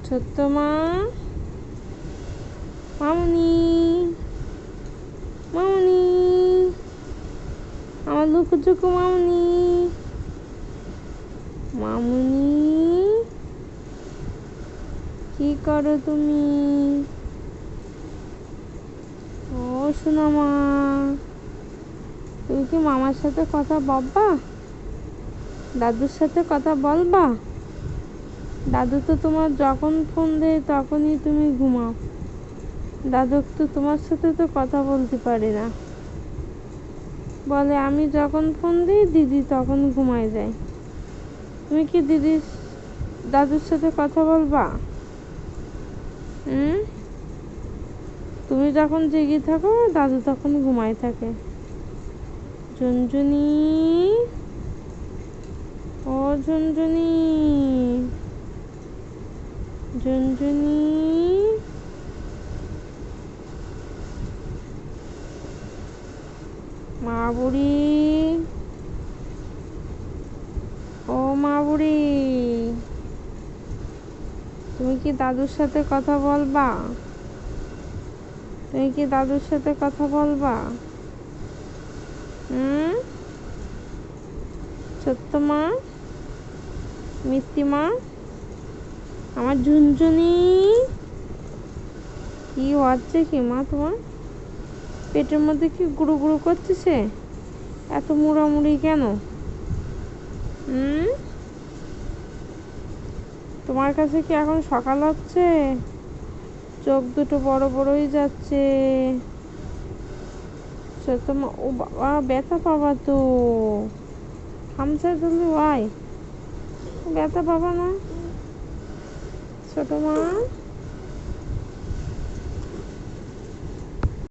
ছোট্ট মা, মামুনি, মামুনি, আমার লুকুচুকু মামুনি, মামুনি, কি করো তুমি? ও শোনা মা, তুমি কি মামার সাথে কথা বলবা? দাদুর সাথে কথা বলবা? দাদু তো তোমার যখন ফোন দেয় তখনই তুমি ঘুমাও। দাদু তো তোমার সাথে তো কথা বলতে পারে না, বলে আমি যখন ফোন দিই দিদি তখন ঘুমায় যায়। তুমি কি দাদুর সাথে কথা বলবা? তুমি যখন জেগে থাকো দাদু তখন ঘুমায় থাকে। ঝুনঝুনি, ও ঝুনঝুনি, ঝুনঝুনি, মা বুড়ি, ও মা বুড়ি, তুমি কি দাদুর সাথে কথা বলবা? তুমি কি দাদুর সাথে কথা বলবা? ছোট্ট মা, মিষ্টি মা, আমার ঝুনঝুনি, কি হচ্ছে কি মা তোমার? পেটের মধ্যে কি গুঁড়ো গুঁড়ো করতেছে? এত মুড়ামুড়ি কেন? তোমার কাছে কি এখন সকাল হচ্ছে? চোখ দুটো বড় বড়ই যাচ্ছে। তোমার ও বাবা, ব্যথা পাবা তো। খামচা জলদি ভাই, ব্যথা পাবা না ছোট মা?